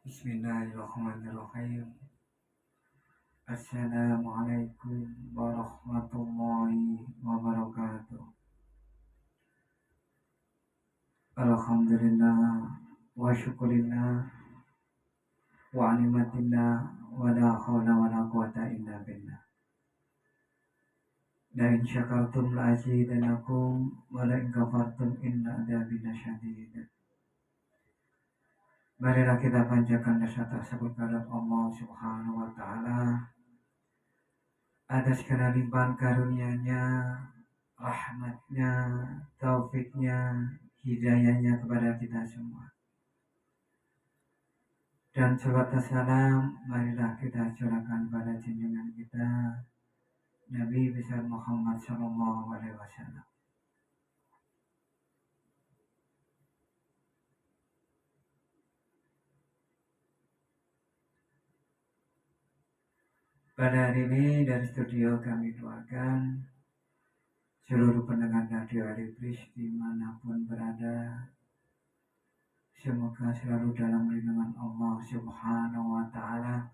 Bismillahirrahmanirrahim. Assalamualaikum warahmatullahi wabarakatuh. Alhamdulillah wa syukurillah wa ni'matillah wa la hawla wa la quwata illa billah. La in syakartum la azidanakum wa la in kafartum inna adzabi lasyadid. Marilah kita panjatkan rasa syukur kepada Allah Subhanahu wa taala atas segala limpahan karunia-Nya, rahmatnya, taufiknya, hidayahnya kepada kita semua. Dan salawat dan salam marilah kita curahkan pada junjungan kita Nabi besar Muhammad Sallallahu Alaihi Wasallam. Pada hari ini dari studio kami doakan seluruh pendengar radio Alibris dimanapun berada, semoga selalu dalam lindungan Allah Subhanahu wa Ta'ala,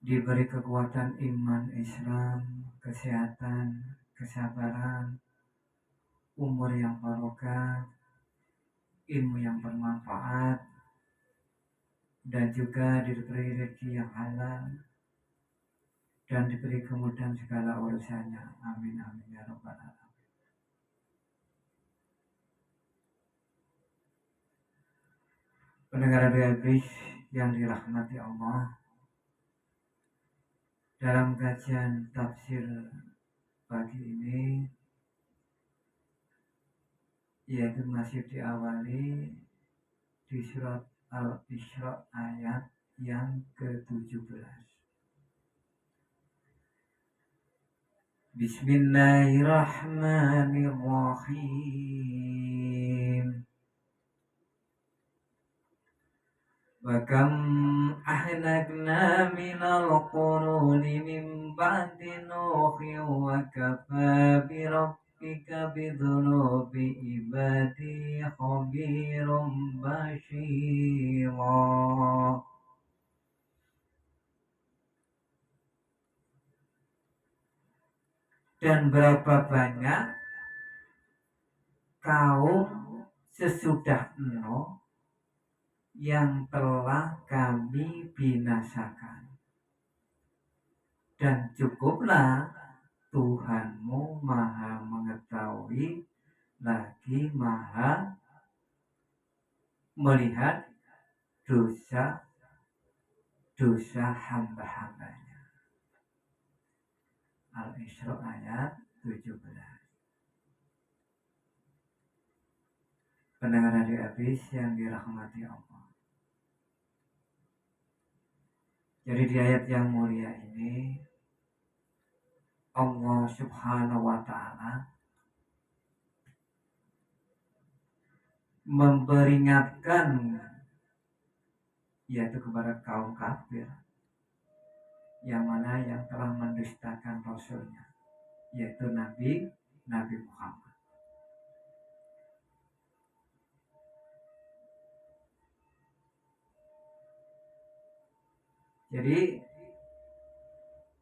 diberi kekuatan iman Islam, kesehatan, kesabaran, umur yang barokah, ilmu yang bermanfaat, dan juga diberi rezeki yang halal dan diberi kemudahan segala urusannya. Amin amin ya rabbal alamin. Pendengar radio Alibris yang dirahmati Allah, dalam kajian tafsir pagi ini yaitu masih diawali di surat Al-Isra ayat yang ke-17. Bismillahirrahmanirrahim. Wa kam ahlakna minal quruni min ba'di nuhin wa kafa bi rabbika bidhunubi ibadi khabirum basyira. Dan berapa banyak kaum sesudah Nuh yang telah kami binasakan, dan cukuplah Tuhanmu maha mengetahui lagi maha melihat dosa hamba-hambanya. Al-Isra ayat 17. Pendengar radio Abis yang dirahmati Allah, jadi di ayat yang mulia ini Allah Subhanahu wa Ta'ala memperingatkan yaitu kepada kaum kafir yang mana yang telah mendustakan Rasulnya, yaitu Nabi Muhammad. Jadi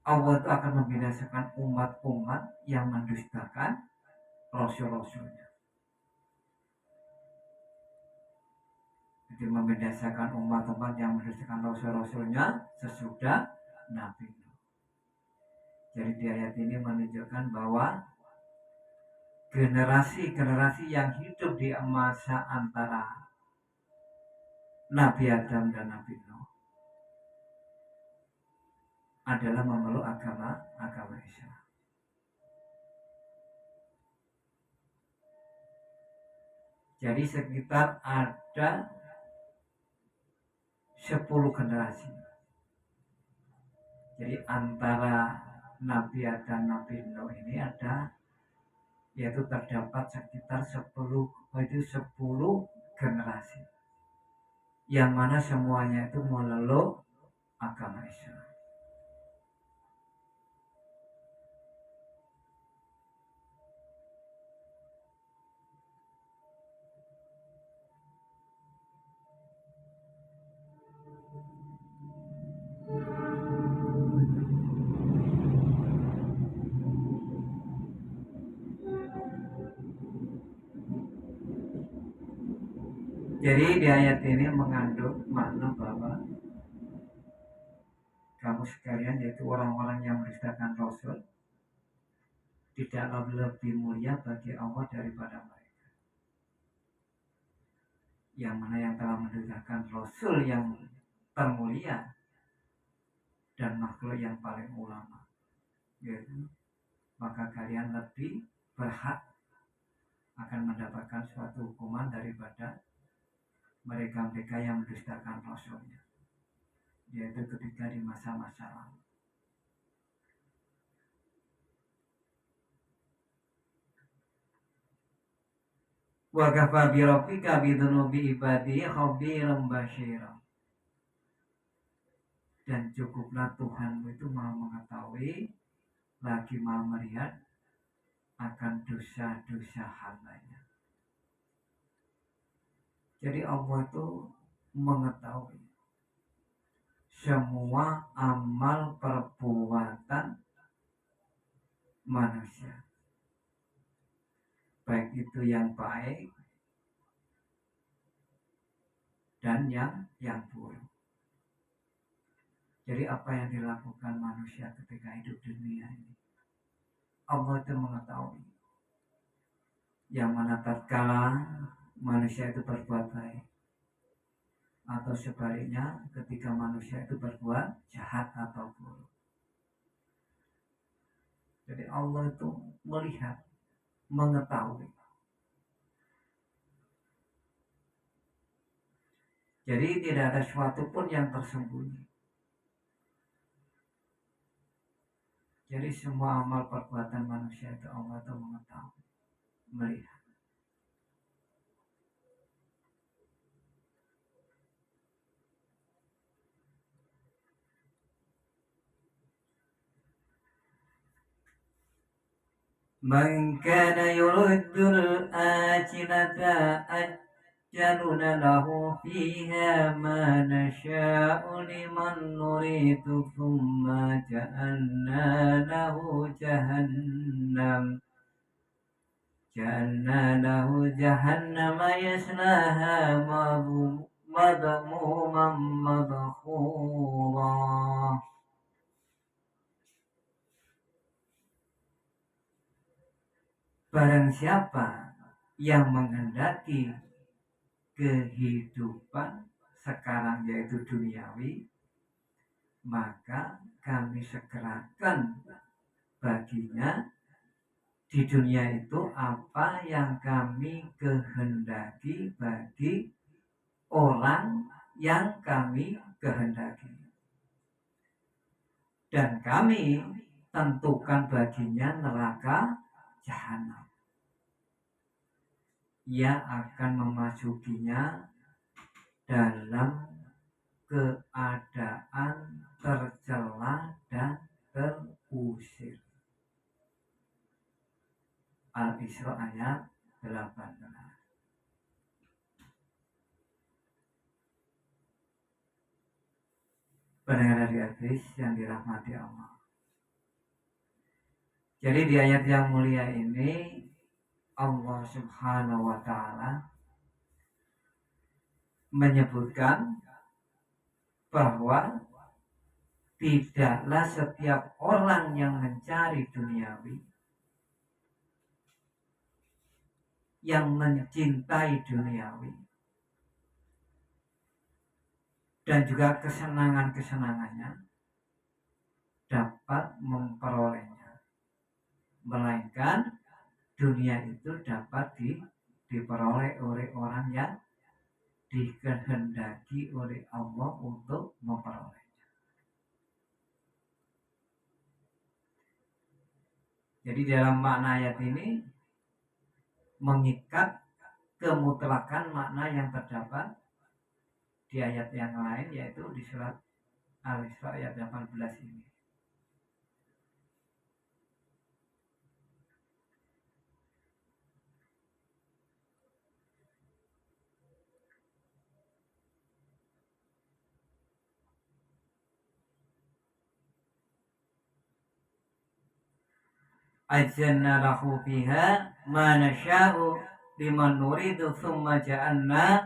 Allah itu akan membinasakan umat-umat yang mendustakan Rasul-Rasulnya. Jadi membinasakan umat-umat yang mendustakan Rasul-Rasulnya sesudah Nabi Nuh. Jadi di ayat ini menunjukkan bahwa generasi-generasi yang hidup di masa antara Nabi Adam dan Nabi Nuh adalah memeluk agama Islam. Jadi sekitar ada 10 generasi. Jadi antara Nabi Adam dan Nabi Nuh ini ada, yaitu terdapat sekitar 10 generasi, yang mana semuanya itu memeluk agama Islam. Jadi di ayat ini mengandung makna bahwa kamu sekalian, yaitu orang-orang yang mendustakan Rasul, tidaklah lebih mulia bagi Allah daripada mereka. Yang mana yang telah mendustakan Rasul yang termulia dan makhluk yang paling ulama, yaitu maka kalian lebih berhak akan mendapatkan suatu hukuman daripada mereka-mereka yang mendustakan Rasulnya, yaitu ketika di masa-masa lalu. Wa kafa bi rabbika bidzunubi ibadi khabiran basyira. Dan cukuplah Tuhanmu itu Maha mengetahui lagi Maha melihat akan dosa-dosa hambanya. Jadi Allah itu mengetahui semua amal perbuatan manusia, baik itu yang baik dan yang buruk. Jadi apa yang dilakukan manusia ketika hidup di dunia ini, Allah itu mengetahui. Yang mana tatkala manusia itu berbuat baik, atau sebaliknya ketika manusia itu berbuat jahat atau buruk. Jadi Allah itu melihat, mengetahui. Jadi tidak ada sesuatu pun yang tersembunyi. Jadi semua amal perbuatan manusia itu Allah itu mengetahui, melihat. Man kana yuridul ajilata ajjaluna lahu fiha ma nasha'u liman nuridu thumma ja'alna lahu jahannam yaslaha madmuman madkhura. Barang siapa yang menghendaki kehidupan sekarang yaitu duniawi, maka kami segerakan baginya di dunia itu apa yang kami kehendaki bagi orang yang kami kehendaki. Dan kami tentukan baginya neraka jahanam. Ia akan memasukinya dalam keadaan tercela dan terusir. Al-Isra ayat 18. Pendengar dari hadis yang dirahmati Allah. Jadi di ayat yang mulia ini Allah Subhanahu wa Ta'ala menyebutkan bahwa tidaklah setiap orang yang mencari duniawi, yang mencintai duniawi, dan juga kesenangan-kesenangannya dapat memperolehnya, melainkan dunia itu dapat diperoleh oleh orang yang dikehendaki oleh Allah untuk memperolehnya. Jadi dalam makna ayat ini mengikat kemutlakan makna yang terdapat di ayat yang lain, yaitu di surat Al-Isra ayat 18 ini. Ajjanna lahu fiha ma nasha'u liman nuridu thumma ja'alna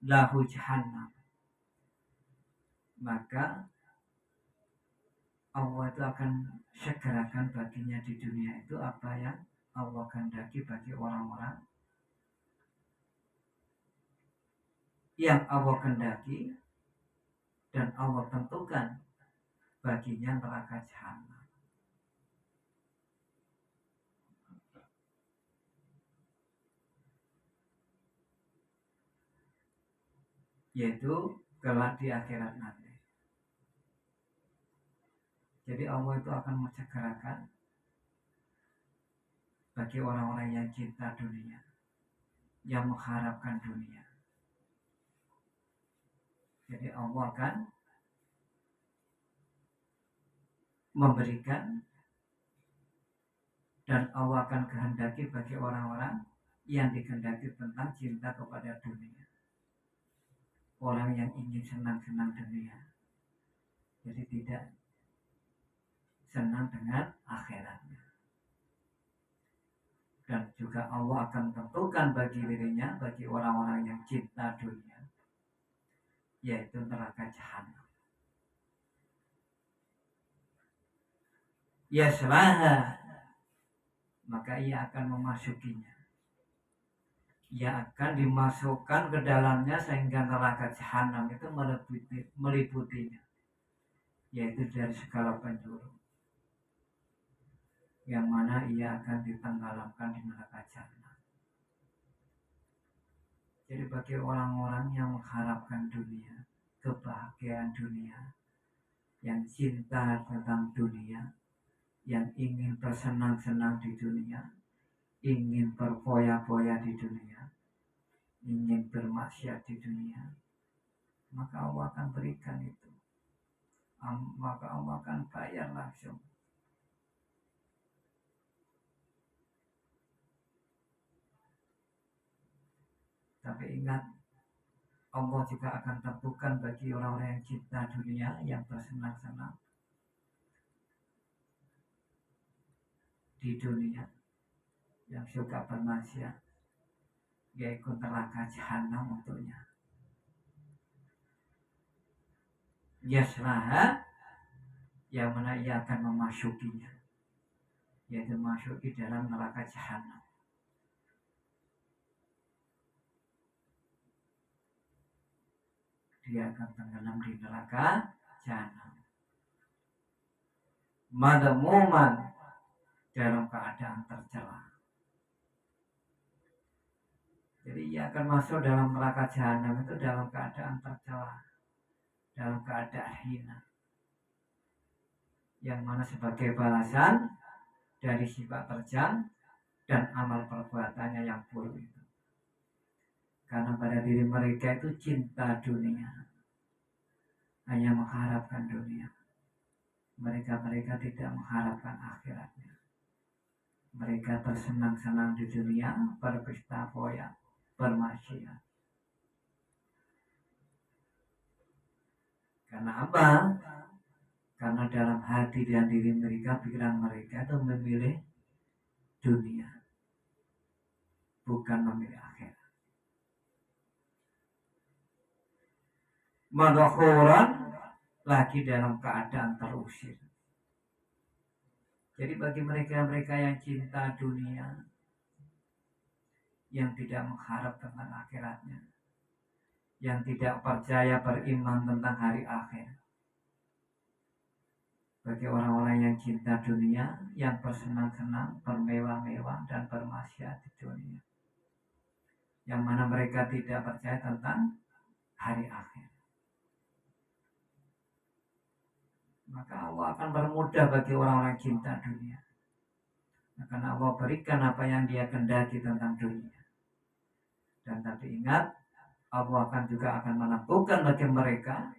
lahu jahannam, maka Allah itu akan segerakan baginya di dunia itu apa yang Allah kehendaki bagi orang-orang yang Allah kehendaki dan Allah tentukan baginya neraka jahanam. Yaitu kelak di akhirat nanti. Jadi Allah itu akan menyegerakan bagi orang-orang yang cinta dunia, yang mengharapkan dunia. Jadi Allah akan memberikan dan Allah akan kehendaki bagi orang-orang yang dikehendaki tentang cinta kepada dunia. Orang yang ingin senang-senang dunia, jadi tidak senang dengan akhiratnya. Dan juga Allah akan tentukan bagi dirinya, bagi orang-orang yang cinta dunia, yaitu neraka jahanam. Yaslaha, maka ia akan memasukinya. Ia akan dimasukkan ke dalamnya sehingga neraka jahanam itu meliputinya, yaitu dari segala penjuru, yang mana ia akan ditenggelamkan di neraka jahanam. Jadi bagi orang-orang yang mengharapkan dunia, kebahagiaan dunia, yang cinta tentang dunia, yang ingin bersenang-senang di dunia, ingin berfoya-foya di dunia, ingin bermaksiat di dunia, maka Allah akan berikan itu. Maka Allah akan bayar langsung. Tapi ingat, Allah juga akan tentukan bagi orang-orang yang cinta dunia, yang bersenang-senang di dunia, yang suka bermaksiat, yaitu neraka jahanam untuknya. Yaslaha, yang mana ia akan memasukinya, yaitu masuki dalam neraka jahanam. Dia akan tenggelam di neraka jahanam. Madmuman, dalam keadaan tercela. Jadi ia akan masuk dalam neraka jahanam itu dalam keadaan tercela, dalam keadaan hina, yang mana sebagai balasan dari sifat terjang dan amal perbuatannya yang buruk itu. Karena pada diri mereka itu cinta dunia, hanya mengharapkan dunia. Mereka tidak mengharapkan akhiratnya. Mereka bersenang-senang di dunia, berpesta foya, bermaksiat. Karena apa? Karena dalam hati dan diri mereka, pikiran mereka itu memilih dunia, bukan memilih akhirat. Madakhuran, lagi dalam keadaan terusir. Jadi bagi mereka-mereka yang cinta dunia, yang tidak mengharap tentang akhiratnya, yang tidak percaya beriman tentang hari akhir, bagi orang-orang yang cinta dunia, yang bersenang-senang, bermewah-mewah dan bermaksiat di dunia, yang mana mereka tidak percaya tentang hari akhir, maka Allah akan bermudah bagi orang-orang cinta dunia. Karena Allah berikan apa yang dia kehendaki tentang dunia. Dan tapi ingat, Allah juga akan menentukan bagi mereka,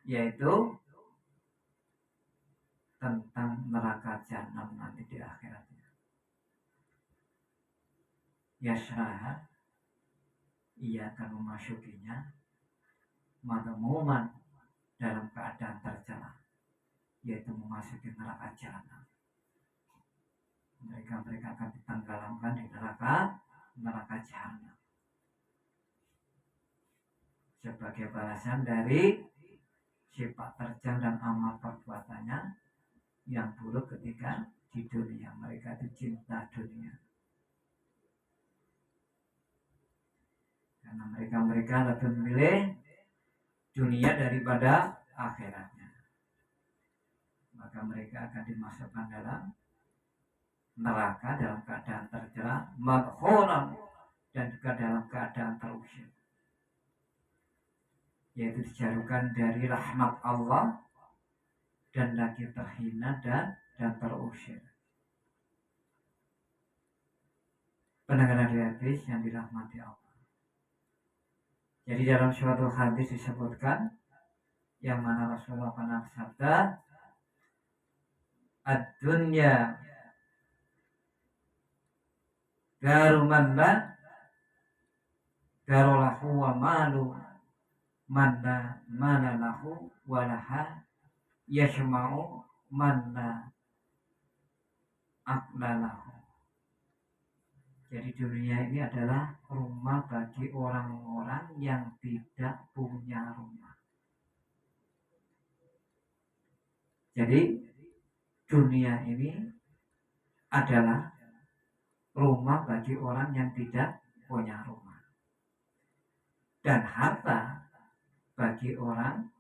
yaitu tentang neraka jahanam nanti di akhiratnya. Yasraha, ia akan memasukinya madmuman, dalam keadaan tercela, yaitu memasuki neraka jahanam. Mereka akan ditenggelamkan di neraka jahanam. sebagai balasan dari sifat terjang dan amal perbuatannya yang buruk ketika di dunia. Mereka itu cinta dunia, karena mereka lebih memilih dunia daripada akhiratnya, maka mereka akan dimasukkan dalam neraka dalam keadaan tercela, madhunan, dan juga dalam keadaan terusir, yaitu dijauhkan dari rahmat Allah dan lagi terhina dan terusir. Pendengar hadis yang dirahmati Allah. Jadi dalam suatu hadis disebutkan yang mana Rasulullah pernah bersabda, ad-dunya daru man la daru lahu wa malu man la mala lahu wa laha yashma'u man la aqla lahu. Jadi dunia ini adalah rumah bagi orang-orang yang tidak punya rumah. Jadi dunia ini adalah rumah bagi orang yang tidak punya rumah, dan harta bagi orang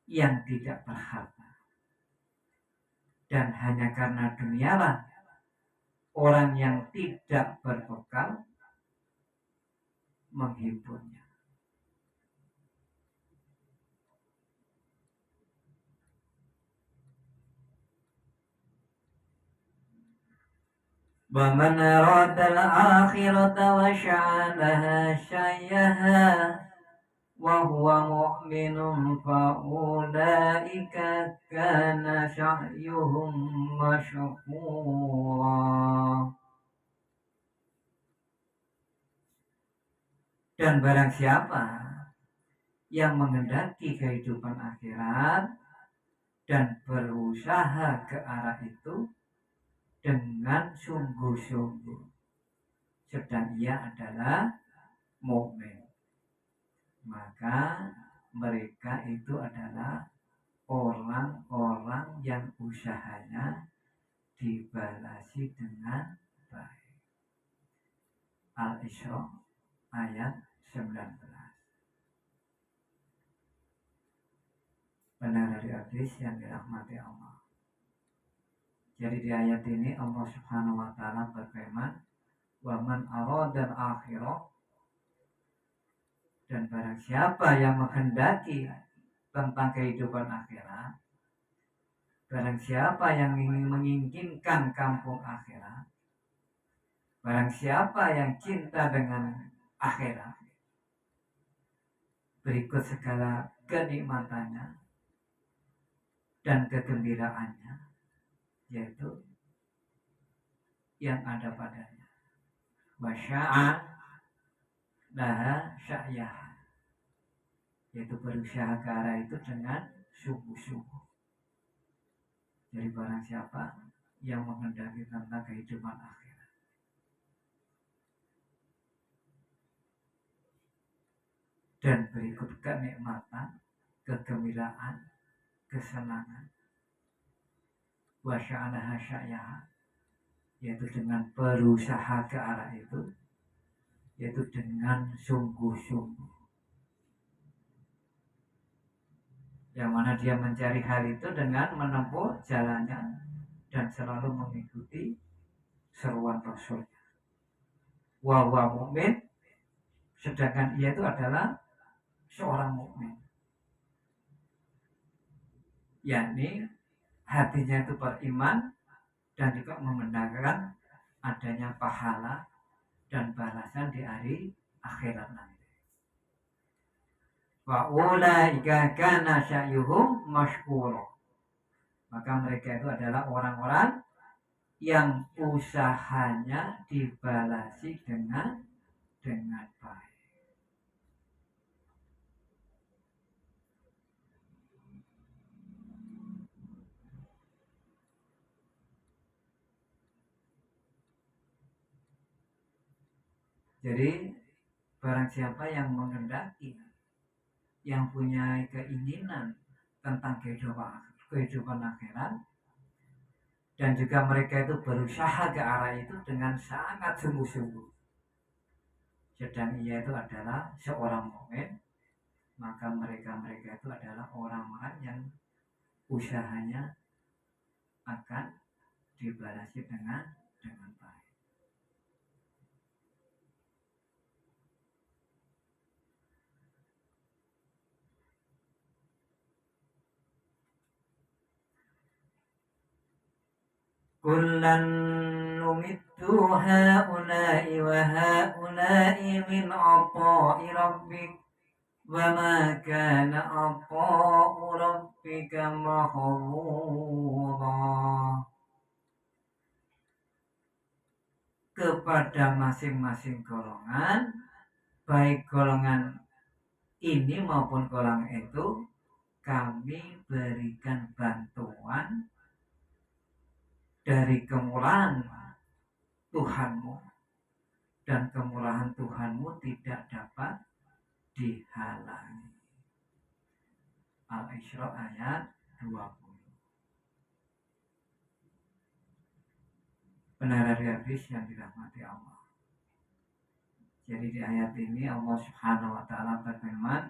yang tidak berharta. Dan hanya karena dunialah orang yang tidak berbekal menghimpunnya. وَمَنْ أَرَادَ الْآخِرَةَ وَسَعَى لَهَا سَعْيَهَا وَهُوَ مُؤْمِنٌ فَأُولَئِكَ كَانَ سَعْيُهُمْ مَشْكُورًا. Dan barang siapa yang menghendaki kehidupan akhirat dan berusaha ke arah itu dengan sungguh-sungguh, sedang ia adalah mukmin, maka mereka itu adalah orang-orang yang usahanya dibalasi dengan baik. Al-Isra ayat 19. Benar dari hadis yang dirahmati Allah. Jadi di ayat ini Allah Subhanahu wa taala berfirman, "Wa man aradal akhirah," dan barang siapa yang menghendaki tentang kehidupan akhirat, barang siapa yang ingin menginginkan kampung akhirat, barang siapa yang cinta dengan akhirat, berikut segala kenikmatannya dan kegembiraannya, yaitu yang ada padanya. Wasya'a laha sya'yaha, yaitu berusaha ke arah itu dengan sungguh-sungguh. Jadi barang siapa yang menghendaki tentang kehidupan akhirat, dan berikut kenikmatan, kegembiraan, kesenangan, wasya'alaha sya'yaha, yaitu dengan berusaha ke arah itu, yaitu dengan sungguh-sungguh, yang mana dia mencari hal itu dengan menempuh jalannya dan selalu mengikuti seruan Rasulnya. Wa huwa mu'min, sedangkan ia itu adalah seorang mukmin, yakni hatinya itu beriman dan juga membenarkan adanya pahala dan balasan di hari akhirat nanti. Wa ulaika kana sa'yuhum mashkura, maka mereka itu adalah orang-orang yang usahanya dibalasi dengan baik. Jadi barang siapa yang menghendaki yang punya keinginan tentang kehidupan akhirat, dan juga mereka itu berusaha ke arah itu dengan sangat sungguh-sungguh, sedang ia itu adalah seorang mukmin, maka mereka itu adalah orang-orang yang usahanya akan dibalasi dengan baik. Kullan numittu haula'i wa haula'i min 'ata'i rabbik wa ma kana 'ata'u rabbika mahdhura. Kepada masing-masing golongan, baik golongan ini maupun golongan itu, kami berikan bantuan dari kemurahan Tuhanmu, dan kemurahan Tuhanmu tidak dapat dihalangi. Al-Isra ayat 20. Penara hadis yang dirahmati Allah. Jadi di ayat ini Allah Subhanahu wa taala berfirman,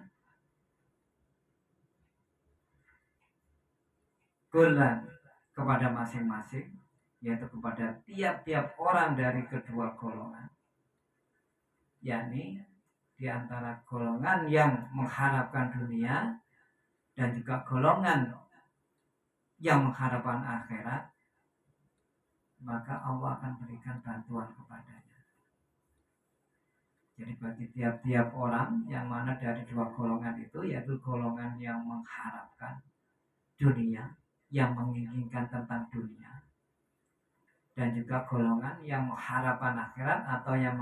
kullan, kepada masing-masing, yaitu kepada tiap-tiap orang dari kedua golongan, yakni di antara golongan yang mengharapkan dunia dan juga golongan yang mengharapkan akhirat, maka Allah akan berikan bantuan kepadanya. Jadi bagi tiap-tiap orang yang mana dari dua golongan itu, yaitu golongan yang mengharapkan dunia, yang menginginkan tentang dunia, dan juga golongan yang mengharapkan akhirat atau yang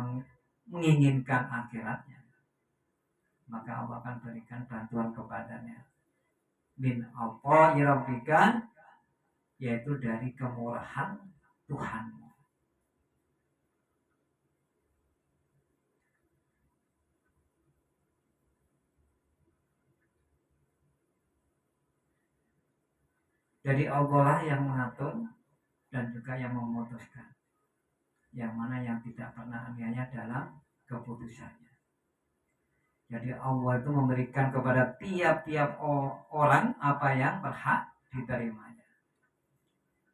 menginginkan akhiratnya, maka Allah akan berikan bantuan kepadanya. Min ata'i rabbika, yaitu dari kemurahan Tuhanmu. Jadi Allah lah yang mengatur dan juga yang memutuskan, yang mana yang tidak pernah aniaya dalam keputusannya. Jadi Allah itu memberikan kepada tiap-tiap orang apa yang berhak diterimanya,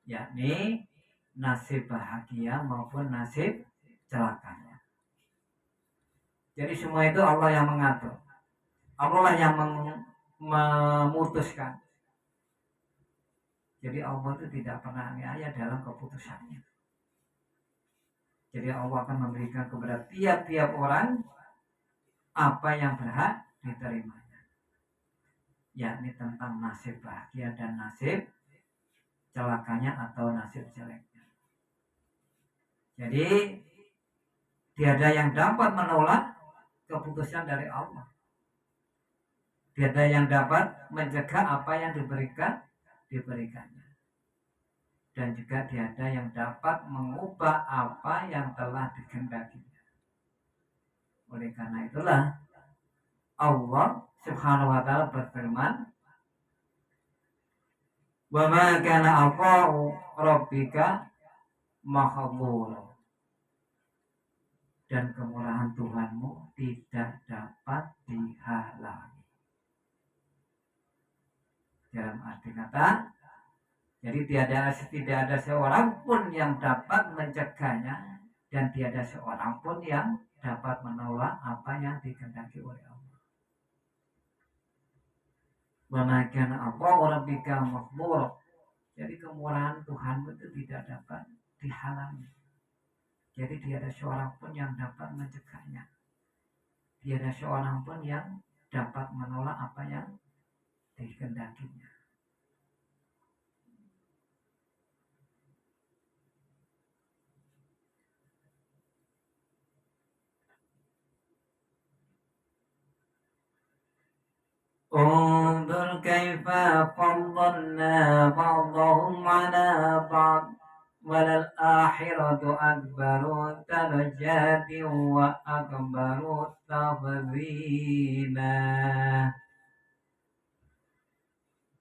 yakni nasib bahagia maupun nasib celakanya. Jadi semua itu Allah yang mengatur, Allah lah yang memutuskan. Jadi Allah itu tidak pernah aniaya dalam keputusannya. Jadi Allah akan memberikan kepada tiap-tiap orang apa yang berhak diterimanya, yakni tentang nasib bahagia dan nasib celakanya atau nasib jeleknya. Jadi tiada yang dapat menolak keputusan dari Allah. Tiada yang dapat mencegah apa yang diberikannya. Dan juga tiada yang dapat mengubah apa yang telah dikehendakinya. Oleh karena itulah Allah Subhanahu wa taala berfirman, "Wa ma kana 'ata'u rabbika mahdhura." Dan kemurahan Tuhanmu tidak dapat dihalangi. Dalam arti kata, jadi tidak ada seorang pun yang dapat mencegahnya, dan tiada seorang pun yang dapat menolak apa yang dikehendaki oleh Allah. Wa ma kana 'ata'u rabbika mahdhura. Jadi kemurahan Tuhanmu itu tidak dapat dihalangi. Jadi tiada seorang pun yang dapat mencegahnya. Tiada seorang pun yang dapat menolak apa yang dikehendakinya. Unzur kaifa faddalna ba'dahum 'ala ba'd walal akhiratu akbaru darajatin wa akbaru tafdhila.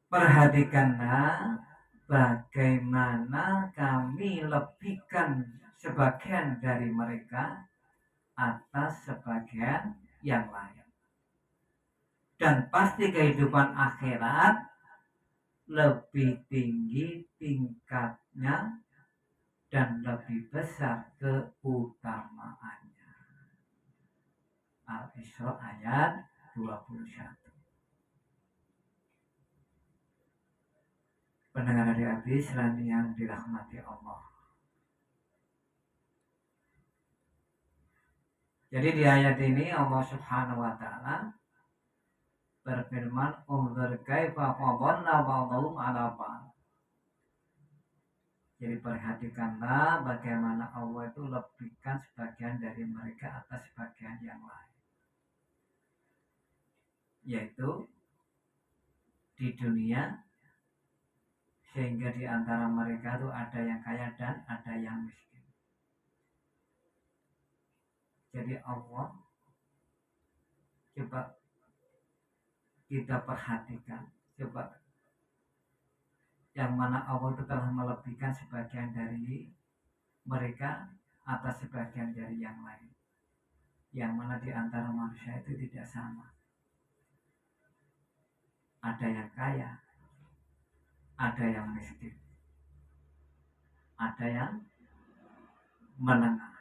Perhatikanlah bagaimana kami lebihkan sebagian dari mereka atas sebagian yang lain. Dan pasti kehidupan akhirat lebih tinggi tingkatnya dan lebih besar keutamaannya. Al-Isra ayat 21. Pendengar dari Abi yang dirahmati Allah. Jadi di ayat ini Allah Subhanahu wa taala berfirman, "Unzur kaifa fadalla ba'dhum 'ala ba'd." Jadi perhatikanlah bagaimana Allah itu lebihkan sebagian dari mereka atas sebagian yang lain. Yaitu di dunia, sehingga di antara mereka itu ada yang kaya dan ada yang miskin. Jadi Allah, coba kita perhatikan, coba yang mana Allah itu telah melebihkan sebagian dari mereka atas sebagian dari yang lain. Yang mana di antara manusia itu tidak sama. Ada yang kaya, ada yang miskin, ada yang menengah.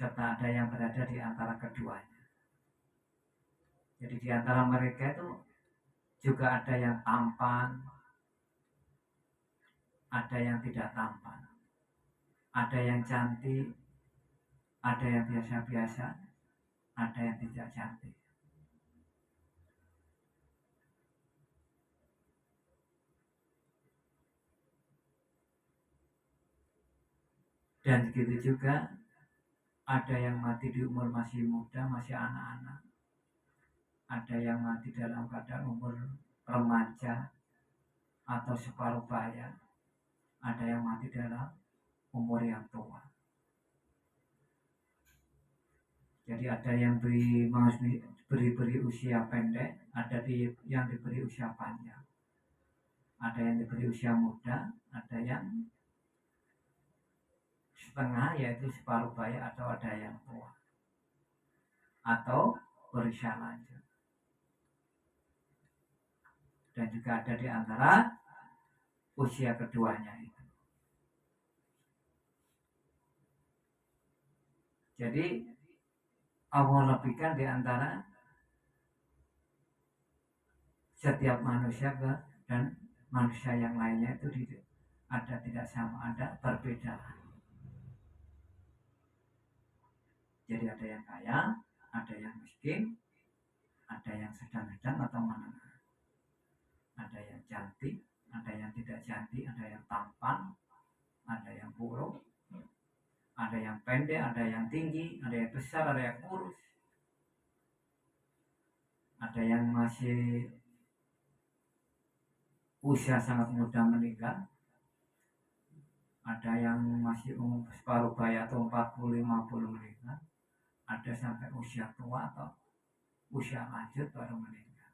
Serta ada yang berada di antara keduanya. Jadi di antara mereka itu juga ada yang tampan, ada yang tidak tampan, ada yang cantik, ada yang biasa-biasa, ada yang tidak cantik. Dan begitu juga ada yang mati di umur masih muda, masih anak-anak. Ada yang mati dalam keadaan umur remaja atau separuh baya. Ada yang mati dalam umur yang tua. Jadi ada yang beri usia pendek, ada yang diberi usia panjang. Ada yang diberi usia muda, ada yang setengah yaitu separuh baya, atau ada yang tua atau berusia lanjut. Dan juga ada di antara usia keduanya itu. Jadi Allah lebihkan di antara setiap manusia dan manusia yang lainnya itu ada tidak sama, ada perbedaan. Jadi ada yang kaya, ada yang miskin, ada yang sedang-sedang atau menengah. Ada yang cantik, ada yang tidak cantik, ada yang tampan, ada yang buruk, ada yang pendek, ada yang tinggi, ada yang besar, ada yang kurus, ada yang masih usia sangat muda meninggal, ada yang masih separuh baya atau 40-50 meninggal, ada sampai usia tua atau usia lanjut baru meninggal.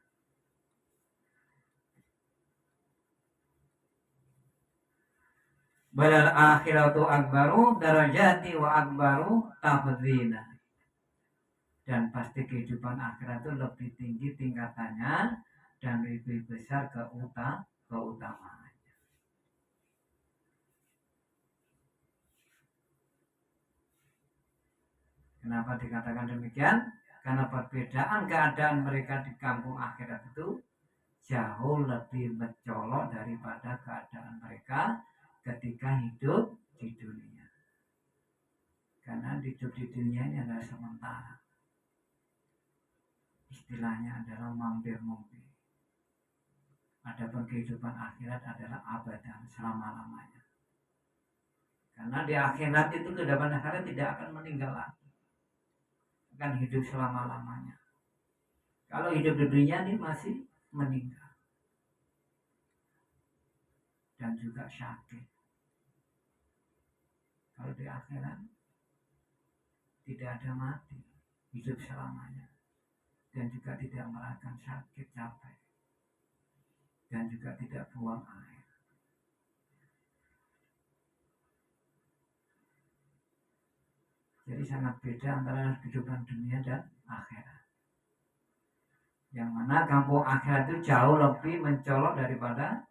Balal akhiratu akbaru darajati wa akbaru tafdhila. Dan pasti kehidupan akhirat itu lebih tinggi tingkatannya dan lebih besar keutamaan. Kenapa dikatakan demikian? Karena perbedaan keadaan mereka di kampung akhirat itu jauh lebih mencolok daripada keadaan mereka ketika hidup di dunia. Karena hidup di dunia ini adalah sementara. Istilahnya adalah mampir-mampir. Adapun kehidupan akhirat adalah abadan, selama-lamanya. Karena di akhirat itu kehidupan akhirat tidak akan meninggal lagi. Akan hidup selama-lamanya. Kalau hidup di dunia ini masih meninggal. Dan juga sakit. Kalau di akhirat tidak ada mati, hidup selamanya, dan juga tidak merasakan sakit, capek, dan juga tidak buang air. Jadi sangat beda antara kehidupan dunia dan akhirat. Yang mana kampung akhirat itu jauh lebih mencolok daripada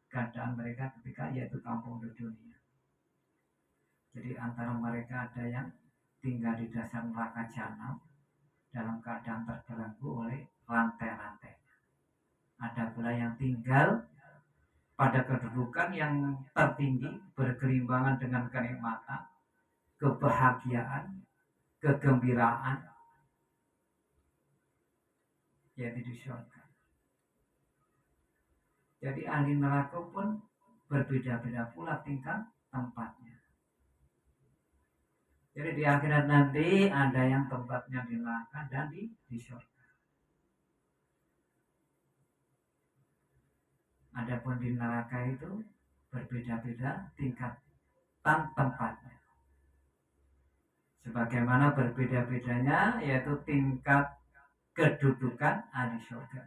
keadaan mereka ketika yaitu kampung di dunia. Jadi antara mereka ada yang tinggal di dasar neraka jahanam dalam keadaan terbelenggu oleh rantai-rantai. Ada pula yang tinggal pada kedudukan yang tertinggi, berkelimbangan dengan kenikmatan, kebahagiaan, kegembiraan, yaitu di surga. Jadi ahli neraka pun berbeda-beda pula tingkat tempatnya. Jadi di akhirat nanti ada yang tempatnya di neraka dan di surga. Adapun di neraka itu berbeda-beda tingkatan tempatnya. Sebagaimana berbeda-bedanya yaitu tingkat kedudukan ahli surga.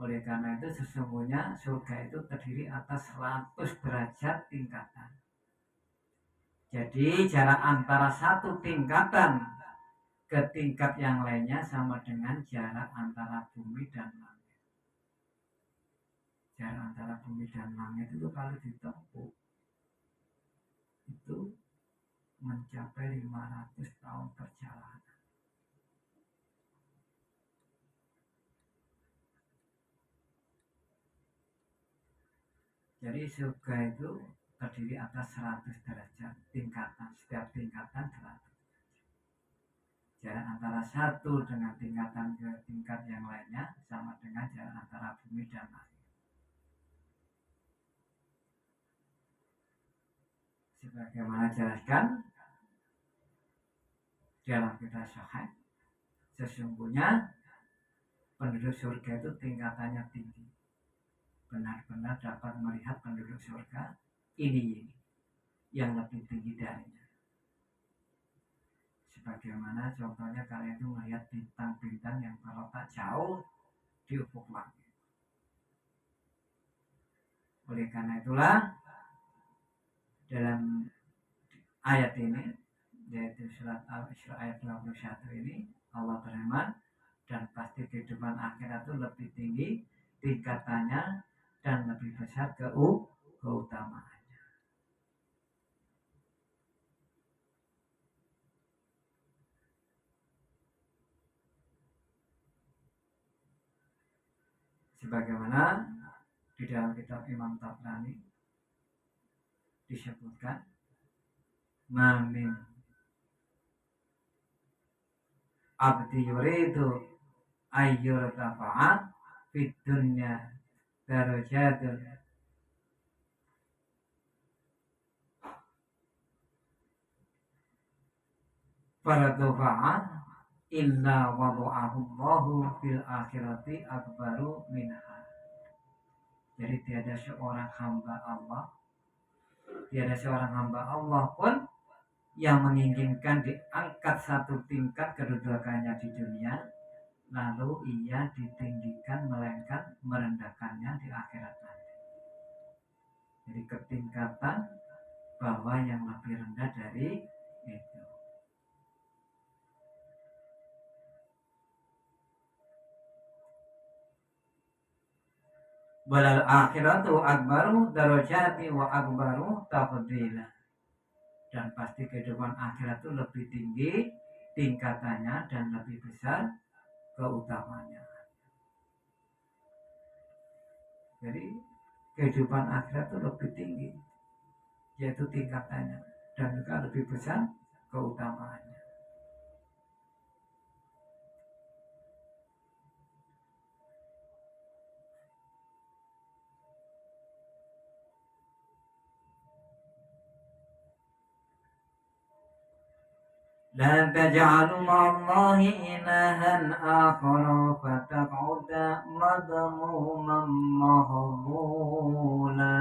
Oleh karena itu sesungguhnya surga itu terdiri atas 100 derajat tingkatan. Jadi jarak antara satu tingkatan ke tingkat yang lainnya sama dengan jarak antara bumi dan langit. Jarak antara bumi dan langit itu kalau ditempuh itu mencapai 500 tahun perjalanan. Jadi surga itu terdiri atas 100 derajat tingkatan, setiap tingkatan 100. Jarak antara satu dengan tingkatan ke tingkat yang lainnya sama dengan jarak antara bumi dan langit. Sebagaimana jelaskan dalam kitab Sahih, sesungguhnya penduduk surga itu tingkatannya tinggi. Benar-benar dapat melihat penduduk surga ini yang lebih tinggi darinya. Sebagaimana contohnya kalian itu melihat bintang-bintang yang terletak jauh di ufuk langit. Oleh karena itulah dalam ayat ini, yaitu surat Al-Isra ayat 21 ini, Allah berfirman, dan pasti kehidupan akhirat itu lebih tinggi tingkatannya dan lebih besar keutamaannya. Sebagaimana di dalam kitab Imam Tabrani disebutkan, mamin abdi yuridu ayyur tafa'at fid dunya darajatun faradufa'at illa wadu'ahullahu fil akhirati akbaru minha. Jadi tiada seorang hamba Allah pun yang menginginkan diangkat satu tingkat kedudukannya di dunia, lalu ia ditinggikan melainkan merendahkannya di akhirat nanti. Jadi ketingkatan bahwa yang lebih rendah dari itu. Walal akhiratu akbaru darajati wa akbaru tafdila. Dan pasti kehidupan akhirat itu lebih tinggi tingkatannya dan lebih besar keutamaannya. Jadi kehidupan akhirat itu lebih tinggi, yaitu tingkatannya, dan juga lebih besar keutamaannya. La taj'alu ma'allahi ilahan akhara fataq'uda madmuman mahmula.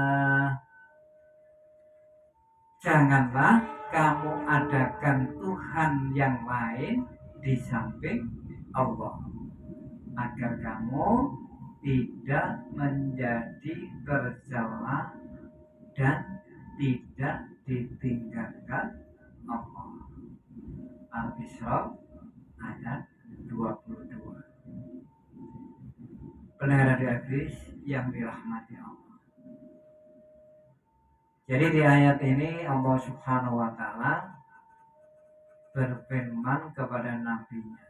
Janganlah kamu adakan Tuhan yang lain di samping Allah, agar kamu tidak menjadi tercela dan tidak ditinggalkan Allah. Al-Isra ayat 22. Pendengar hadis yang dirahmati Allah. Jadi di ayat ini Allah Subhanahu wa taala berfirman kepada nabinya,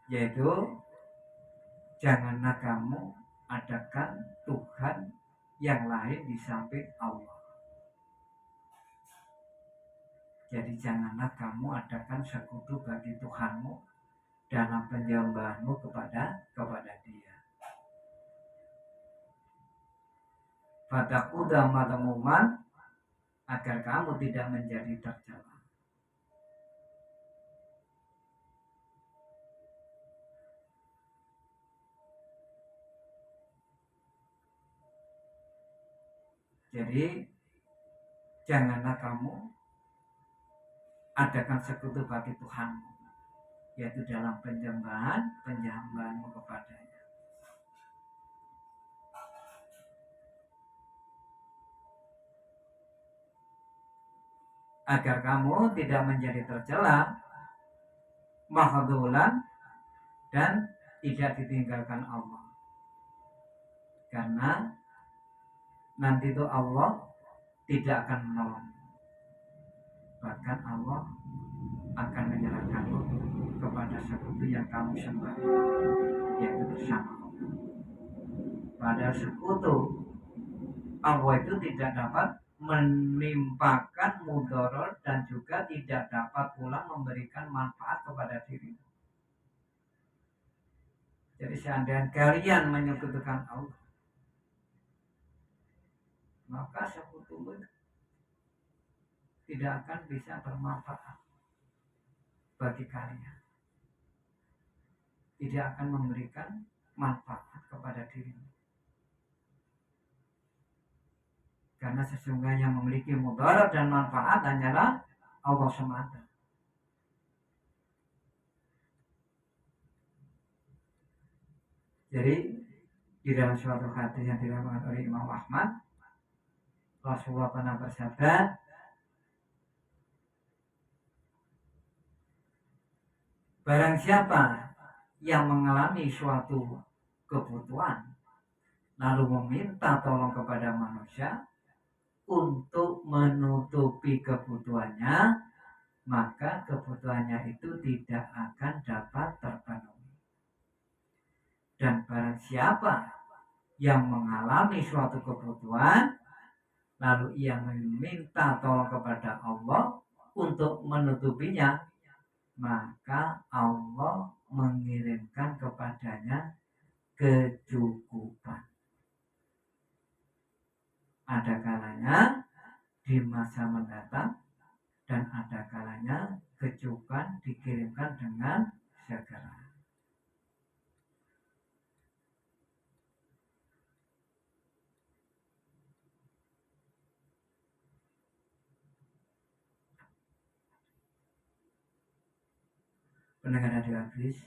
yaitu janganlah kamu adakan Tuhan yang lain di samping Allah. Jadi janganlah kamu adakan sekutu bagi Tuhanmu dalam penyembahanmu kepada Dia. Fatakuda matamuman, agar kamu tidak menjadi tercela. Jadi janganlah kamu adakan sekutu bagi Tuhanmu, yaitu dalam penyembahanmu kepadanya. Agar kamu tidak menjadi tercela, mahdzulan, dan tidak ditinggalkan Allah. Karena nanti itu Allah tidak akan menolong. Bahkan Allah akan menyerahkanmu kepada sekutu yang kamu sembah, yaitu bersama Allah. Padahal sekutu Allah itu tidak dapat menimpakan mudarat dan juga tidak dapat pula memberikan manfaat kepada diri. Jadi seandainya kalian menyekutukan Allah, maka sekutu tidak akan bisa bermanfaat bagi kalian, tidak akan memberikan manfaat kepada dirimu, karena sesungguhnya yang memiliki mudarat dan manfaat hanyalah Allah semata. Jadi di dalam suatu hadis yang diriwayatkan oleh Imam Ahmad, Rasulullah pernah bersabda, barang siapa yang mengalami suatu kebutuhan lalu meminta tolong kepada manusia untuk menutupi kebutuhannya, maka kebutuhannya itu tidak akan dapat terpenuhi. Dan barang siapa yang mengalami suatu kebutuhan lalu ia meminta tolong kepada Allah untuk menutupinya, maka Allah mengirimkan kepadanya kecukupan. Ada kalanya di masa mendatang dan ada kalanya kecukupan dikirimkan dengan segera. Pendengar hadis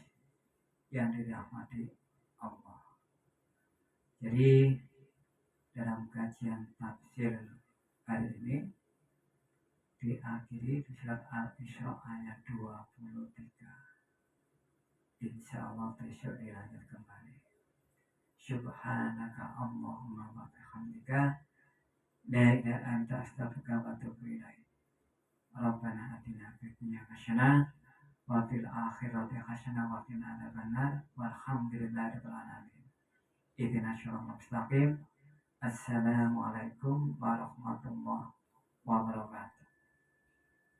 yang dirahmati Allah. Jadi dalam kajian tafsir hari ini diakhiri di surat Al-Isra ayat 23. Insya Allah besok dilanjut kembali. Subhanaka Allahumma wa bihamdika, la ilaha illa anta astaghfiruka wa atubu ilaik. Rabbana atina fid dunya hasanah wa fil akhirati hasanah wa qina adzabannar. Walhamdulillahirabbil alamin. Ihdinas siratal mustaqim. Assalamualaikum